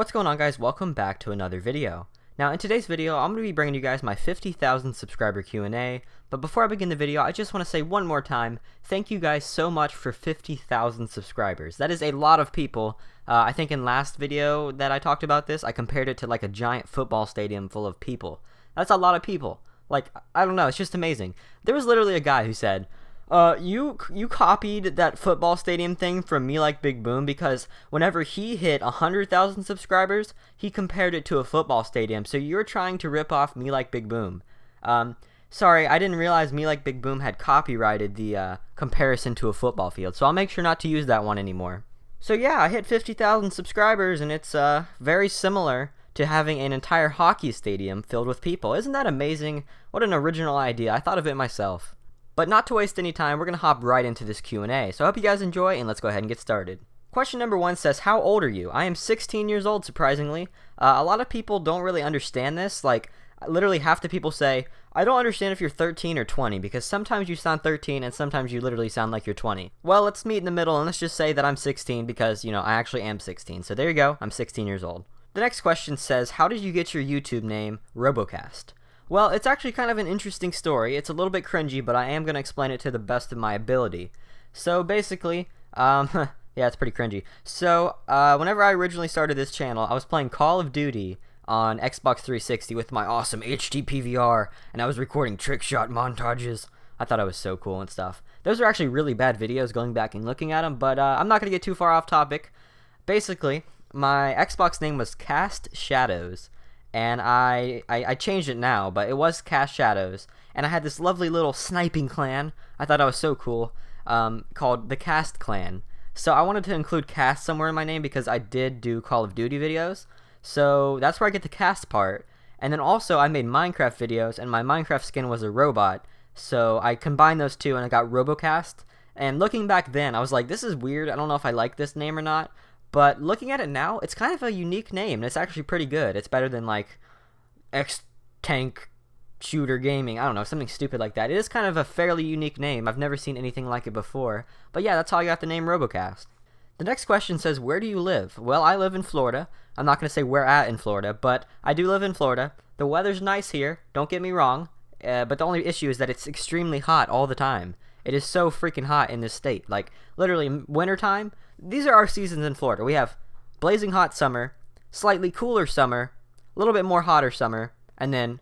What's going on, guys? Welcome back to another video. Now in today's video I'm going to be bringing you guys my 50,000 subscriber Q&A, but before I begin the video I just want to say one more time, thank you guys so much for 50,000 subscribers. That is a lot of people. I think in last video that I talked about this, I compared it to like a giant football stadium full of people. That's a lot of people. Like, I don't know, it's just amazing. There was literally a guy who said, you copied that football stadium thing from Me Like Big Boom because whenever he hit 100,000 subscribers, he compared it to a football stadium. So you're trying to rip off Me Like Big Boom. Sorry, I didn't realize Me Like Big Boom had copyrighted the comparison to a football field. So I'll make sure not to use that one anymore. So yeah, I hit 50,000 subscribers and it's very similar to having an entire hockey stadium filled with people. Isn't that amazing? What an original idea. I thought of it myself. But not to waste any time, we're going to hop right into this Q&A. So I hope you guys enjoy, and let's go ahead and get started. Question number 1 says, how old are you? I am 16 years old, surprisingly. A lot of people don't really understand this. Like, literally half the people say, I don't understand if you're 13 or 20, because sometimes you sound 13 and sometimes you literally sound like you're 20. Well, let's meet in the middle, and let's just say that I'm 16 because, you know, I actually am 16. So there you go, I'm 16 years old. The next question says, how did you get your YouTube name, RoboKast? Well, it's actually kind of an interesting story. It's a little bit cringy, but I am going to explain it to the best of my ability. So basically, yeah, it's pretty cringy. So, whenever I originally started this channel, I was playing Call of Duty on Xbox 360 with my awesome HD PVR, and I was recording trick shot montages. I thought I was so cool and stuff. Those are actually really bad videos going back and looking at them, but I'm not going to get too far off topic. Basically, my Xbox name was Cast Shadows. And I changed it now, but it was Cast Shadows, and I had this lovely little sniping clan. I thought I was so cool, called the Cast Clan. So I wanted to include Cast somewhere in my name because I did do Call of Duty videos, so that's where I get the Cast part. And then also I made Minecraft videos, and my Minecraft skin was a robot, so I combined those two and I got RoboKast. And looking back then, I was like, this is weird, I don't know if I like this name or not. But looking at it now, it's kind of a unique name, and it's actually pretty good. It's better than, like, X-Tank Shooter Gaming. I don't know, something stupid like that. It is kind of a fairly unique name. I've never seen anything like it before. But yeah, that's how I got the name RoboKast. The next question says, where do you live? Well, I live in Florida. I'm not going to say where at in Florida, but I do live in Florida. The weather's nice here, don't get me wrong. But the only issue is that it's extremely hot all the time. It is so freaking hot in this state. Like, literally, wintertime, these are our seasons in Florida. We have blazing hot summer, slightly cooler summer, a little bit more hotter summer, and then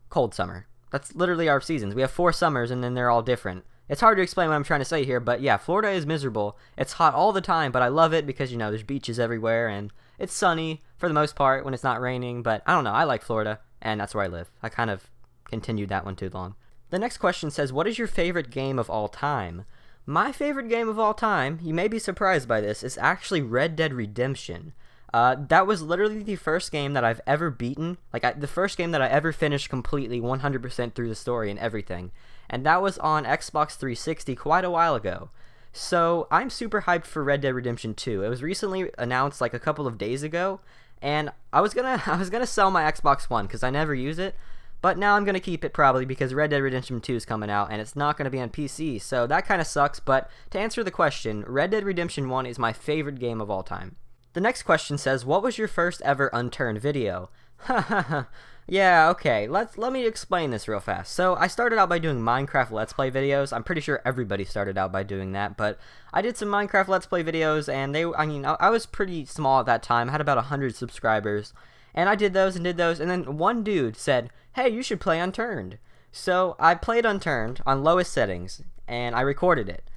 cold summer. That's literally our seasons. We have 4 summers, and then they're all different. It's hard to explain what I'm trying to say here, but yeah, Florida is miserable. It's hot all the time, but I love it because, you know, there's beaches everywhere, and it's sunny for the most part when it's not raining, but I don't know, I like Florida, and that's where I live. I kind of continued that one too long. The next question says, what is your favorite game of all time? My favorite game of all time, you may be surprised by this, is actually Red Dead Redemption. That was literally the first game that I've ever beaten, the first game that I ever finished completely 100% through the story and everything. And that was on Xbox 360 quite a while ago. So I'm super hyped for Red Dead Redemption 2. It was recently announced like a couple of days ago, and I was gonna sell my Xbox One because I never use it. But now I'm going to keep it probably because Red Dead Redemption 2 is coming out and it's not going to be on PC, so that kind of sucks. But to answer the question, Red Dead Redemption 1 is my favorite game of all time. The next question says, what was your first ever Unturned video? Yeah, okay, let me explain this real fast. So I started out by doing Minecraft Let's Play videos. I'm pretty sure everybody started out by doing that, but I did some Minecraft Let's Play videos, and I was pretty small at that time. I had about 100 subscribers. And I did those, and then one dude said, hey, you should play Unturned. So I played Unturned on lowest settings, and I recorded it.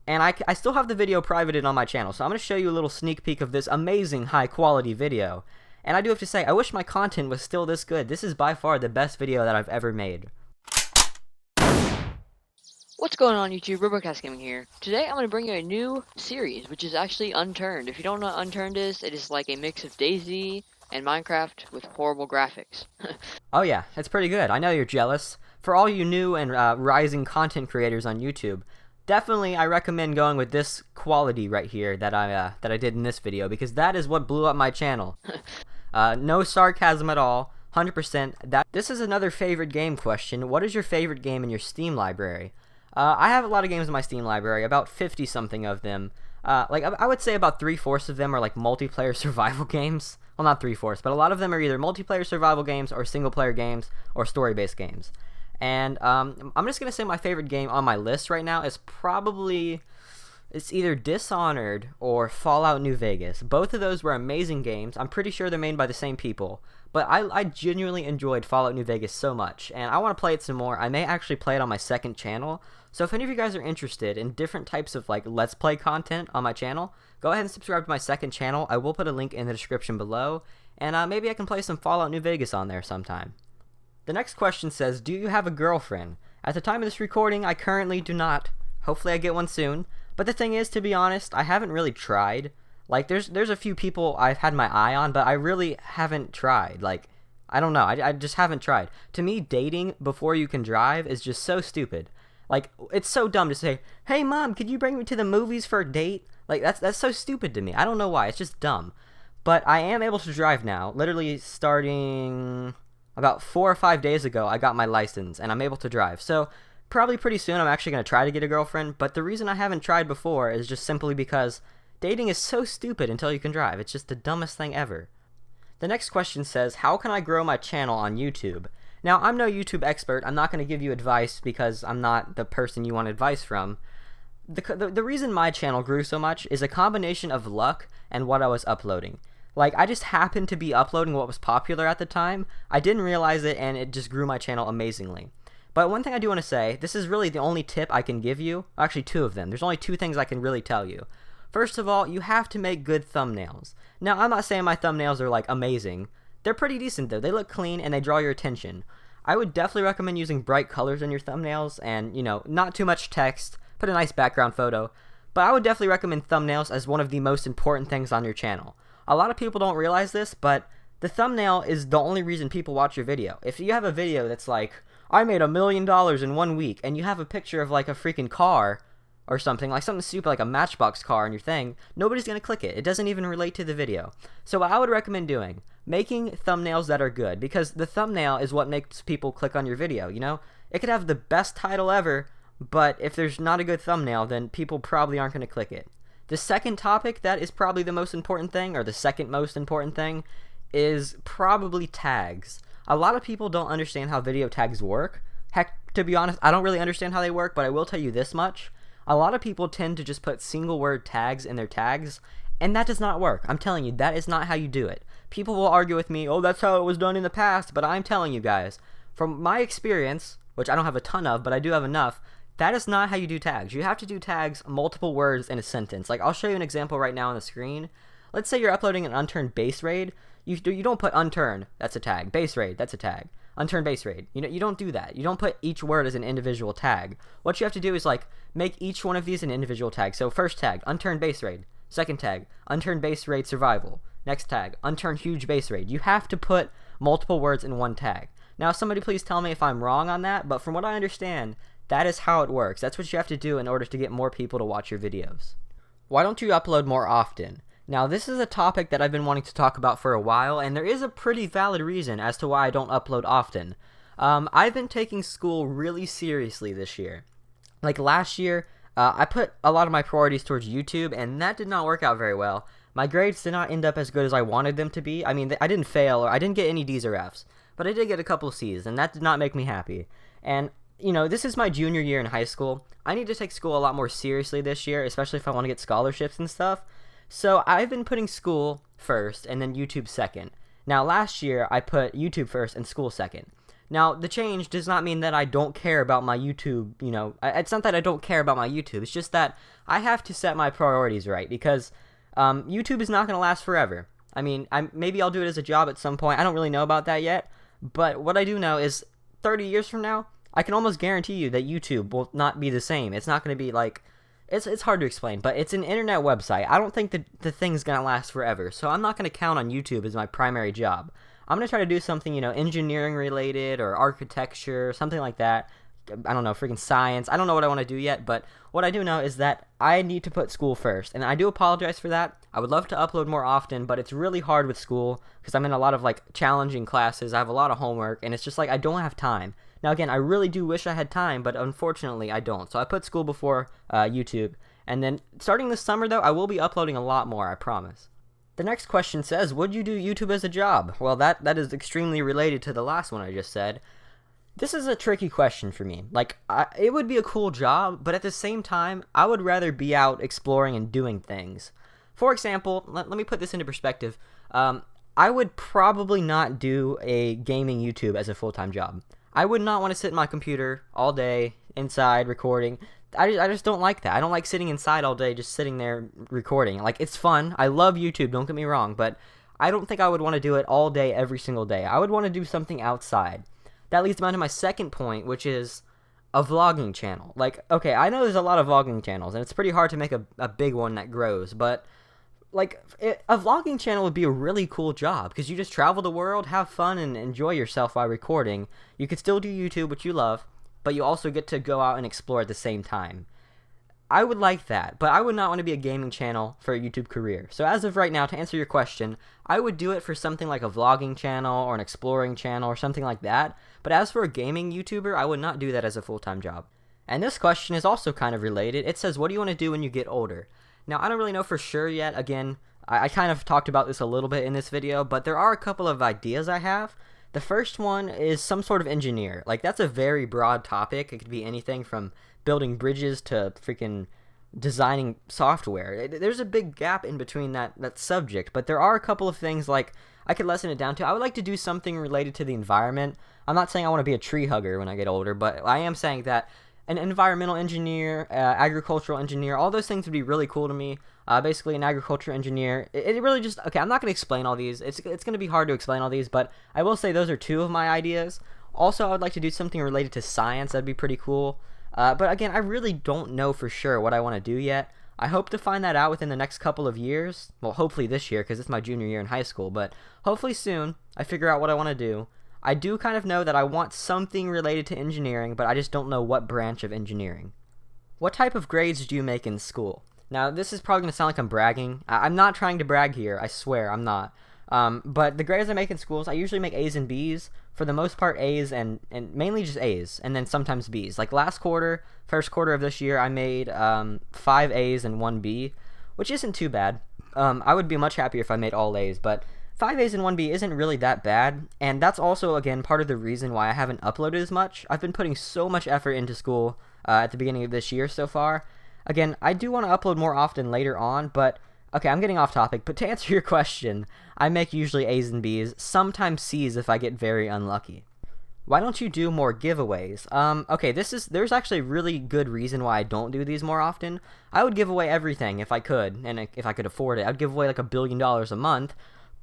And I still have the video privated on my channel, so I'm going to show you a little sneak peek of this amazing high-quality video. And I do have to say, I wish my content was still this good. This is by far the best video that I've ever made. What's going on, YouTube? RoboKast Gaming here. Today I'm going to bring you a new series, which is actually Unturned. If you don't know what Unturned is, it is like a mix of DayZ and Minecraft with horrible graphics. Oh yeah, it's pretty good. I know you're jealous. For all you new and rising content creators on YouTube, definitely I recommend going with this quality right here that I did in this video, because that is what blew up my channel. No sarcasm at all, 100%. This is another favorite game question. What is your favorite game in your Steam library? I have a lot of games in my Steam library, about 50 something of them. I would say about 3/4 of them are like multiplayer survival games. well, not three-fourths, but a lot of them are either multiplayer survival games or single-player games or story-based games. And I'm just going to say my favorite game on my list right now is probably, it's either Dishonored or Fallout New Vegas. Both of those were amazing games. I'm pretty sure they're made by the same people. But I genuinely enjoyed Fallout New Vegas so much, and I want to play it some more. I may actually play it on my second channel. So if any of you guys are interested in different types of like Let's Play content on my channel, go ahead and subscribe to my second channel. I will put a link in the description below, and maybe I can play some Fallout New Vegas on there sometime. The next question says, do you have a girlfriend? At the time of this recording, I currently do not. Hopefully I get one soon. But the thing is, to be honest, I haven't really tried. Like, there's a few people I've had my eye on, but I really haven't tried. Like, I don't know. I just haven't tried. To me, dating before you can drive is just so stupid. Like, it's so dumb to say, hey, Mom, could you bring me to the movies for a date? Like, that's so stupid to me. I don't know why. It's just dumb. But I am able to drive now. Literally starting about 4 or 5 days ago, I got my license, and I'm able to drive. So probably pretty soon I'm actually going to try to get a girlfriend. But the reason I haven't tried before is just simply because dating is so stupid until you can drive. It's just the dumbest thing ever. The next question says, how can I grow my channel on YouTube? Now, I'm no YouTube expert. I'm not going to give you advice because I'm not the person you want advice from. The reason my channel grew so much is a combination of luck and what I was uploading. Like, I just happened to be uploading what was popular at the time. I didn't realize it, and it just grew my channel amazingly. But one thing I do want to say, this is really the only tip I can give you. Actually, 2 of them. There's only 2 things I can really tell you. First of all, you have to make good thumbnails. Now, I'm not saying my thumbnails are, like, amazing. They're pretty decent, though. They look clean, and they draw your attention. I would definitely recommend using bright colors in your thumbnails, and, you know, not too much text. Put a nice background photo. But I would definitely recommend thumbnails as one of the most important things on your channel. A lot of people don't realize this, but the thumbnail is the only reason people watch your video. If you have a video that's like, I made $1 million in 1 week, and you have a picture of, like, a freaking car or something, like something stupid like a Matchbox car in your thing, nobody's going to click it. It doesn't even relate to the video. So what I would recommend doing, making thumbnails that are good, because the thumbnail is what makes people click on your video, you know? It could have the best title ever, but if there's not a good thumbnail, then people probably aren't going to click it. The second topic that is probably the most important thing, or the second most important thing, is probably tags. A lot of people don't understand how video tags work. Heck, to be honest, I don't really understand how they work, but I will tell you this much. A lot of people tend to just put single word tags in their tags, and that does not work. I'm telling you, that is not how you do it. People will argue with me, oh, that's how it was done in the past, but I'm telling you guys, from my experience, which I don't have a ton of, but I do have enough, that is not how you do tags. You have to do tags multiple words in a sentence. Like, I'll show you an example right now on the screen. Let's say you're uploading an Unturned base raid. You don't put Unturned, that's a tag. Base raid, that's a tag. Unturned base raid. You don't do that. You don't put each word as an individual tag. What you have to do is, like, make each one of these an individual tag. So first tag, Unturned base raid. Second tag, Unturned base raid survival. Next tag, Unturned huge base raid. You have to put multiple words in one tag. Now, somebody please tell me if I'm wrong on that, but from what I understand, that is how it works. That's what you have to do in order to get more people to watch your videos. Why don't you upload more often? Now, this is a topic that I've been wanting to talk about for a while, and there is a pretty valid reason as to why I don't upload often. I've been taking school really seriously this year. Like last year, I put a lot of my priorities towards YouTube, and that did not work out very well. My grades did not end up as good as I wanted them to be. I mean, I didn't fail, or I didn't get any D's or F's, but I did get a couple of C's, and that did not make me happy. And, you know, this is my junior year in high school. I need to take school a lot more seriously this year, especially if I want to get scholarships and stuff. So I've been putting school first and then YouTube second. Now, last year, I put YouTube first and school second. Now, the change does not mean that I don't care about my YouTube, you know, it's not that I don't care about my YouTube, it's just that I have to set my priorities right, because YouTube is not going to last forever. I mean, maybe I'll do it as a job at some point, I don't really know about that yet, but what I do know is 30 years from now, I can almost guarantee you that YouTube will not be the same. It's not going to be like, it's hard to explain, but it's an internet website. I don't think that the thing's going to last forever, so I'm not going to count on YouTube as my primary job. I'm going to try to do something, you know, engineering related or architecture, something like that. I don't know, freaking science. I don't know what I want to do yet, but what I do know is that I need to put school first, and I do apologize for that. I would love to upload more often, but it's really hard with school because I'm in a lot of, like, challenging classes. I have a lot of homework, and it's just like I don't have time. Now, again, I really do wish I had time, but unfortunately, I don't. So I put school before YouTube. And then starting this summer, though, I will be uploading a lot more, I promise. The next question says, would you do YouTube as a job? Well, that is extremely related to the last one I just said. This is a tricky question for me. Like, it would be a cool job, but at the same time, I would rather be out exploring and doing things. For example, let me put this into perspective. I would probably not do a gaming YouTube as a full-time job. I would not want to sit in my computer all day, inside, recording. I just don't like that. I don't like sitting inside all day, just sitting there recording. Like, it's fun. I love YouTube, don't get me wrong, but I don't think I would want to do it all day, every single day. I would want to do something outside. That leads me to my second point, which is a vlogging channel. Like, okay, I know there's a lot of vlogging channels, and it's pretty hard to make a big one that grows, but like, a vlogging channel would be a really cool job, because you just travel the world, have fun, and enjoy yourself while recording. You could still do YouTube, which you love, but you also get to go out and explore at the same time. I would like that, but I would not want to be a gaming channel for a YouTube career. So as of right now, to answer your question, I would do it for something like a vlogging channel or an exploring channel or something like that, but as for a gaming YouTuber, I would not do that as a full-time job. And this question is also kind of related. It says, what do you want to do when you get older? Now, I don't really know for sure yet. Again, I kind of talked about this a little bit in this video, but there are a couple of ideas I have. The first one is some sort of engineer. Like, that's a very broad topic. It could be anything from building bridges to freaking designing software. There's a big gap in between that subject, but there are a couple of things like I could lessen it down to. I would like to do something related to the environment. I'm not saying I want to be a tree hugger when I get older, but I am saying that an environmental engineer, agricultural engineer, all those things would be really cool to me. Basically, an agriculture engineer. It really just, okay, I'm not going to explain all these. It's going to be hard to explain all these, but I will say those are two of my ideas. Also, I would like to do something related to science. That'd be pretty cool. But again, I really don't know for sure what I want to do yet. I hope to find that out within the next couple of years. Well, hopefully this year, because it's my junior year in high school, but hopefully soon I figure out what I want to do. I do kind of know that I want something related to engineering, but I just don't know what branch of engineering. What type of grades do you make in school? Now, this is probably going to sound like I'm bragging. I'm not trying to brag here, I swear, I'm not. But the grades I make in schools, I usually make A's and B's. For the most part, A's and mainly just A's, and then sometimes B's. Like last quarter, first quarter of this year, I made 5 A's and 1 B, which isn't too bad. I would be much happier if I made all A's, but 5 A's and 1 B isn't really that bad, and that's also, again, part of the reason why I haven't uploaded as much. I've been putting so much effort into school at the beginning of this year so far. Again, I do want to upload more often later on, but okay, I'm getting off topic, but to answer your question, I make usually A's and B's, sometimes C's if I get very unlucky. Why don't you do more giveaways? Okay, there's actually a really good reason why I don't do these more often. I would give away everything if I could, and if I could afford it. I'd give away like $1 billion a month,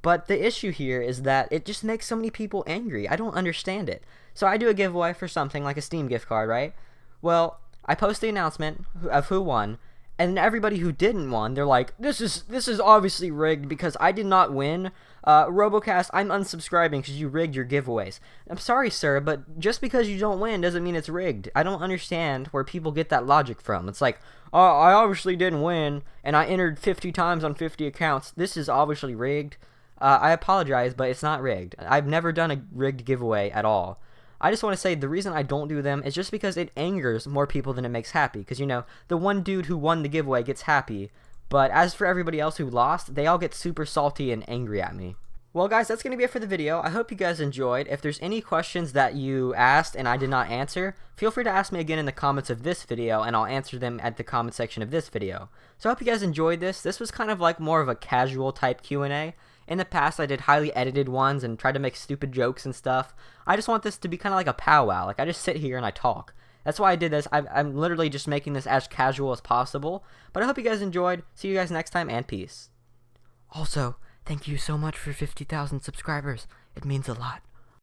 but the issue here is that it just makes so many people angry. I don't understand it. So I do a giveaway for something like a Steam gift card, right? Well, I post the announcement of who won, and everybody who didn't win, they're like, this is obviously rigged because I did not win. RoboKast, I'm unsubscribing because you rigged your giveaways. I'm sorry, sir, but just because you don't win doesn't mean it's rigged. I don't understand where people get that logic from. It's like, oh, I obviously didn't win, and I entered 50 times on 50 accounts. This is obviously rigged. I apologize, but it's not rigged. I've never done a rigged giveaway at all. I just want to say the reason I don't do them is just because it angers more people than it makes happy. Because, you know, the one dude who won the giveaway gets happy, but as for everybody else who lost, they all get super salty and angry at me. Well, guys, that's going to be it for the video. I hope you guys enjoyed. If there's any questions that you asked and I did not answer, feel free to ask me again in the comments of this video, and I'll answer them at the comment section of this video. So I hope you guys enjoyed this. This was kind of like more of a casual type Q&A. In the past, I did highly edited ones and tried to make stupid jokes and stuff. I just want this to be kind of like a powwow. Like, I just sit here and I talk. That's why I did this. I'm literally just making this as casual as possible. But I hope you guys enjoyed. See you guys next time, and peace. Also, thank you so much for 50,000 subscribers. It means a lot.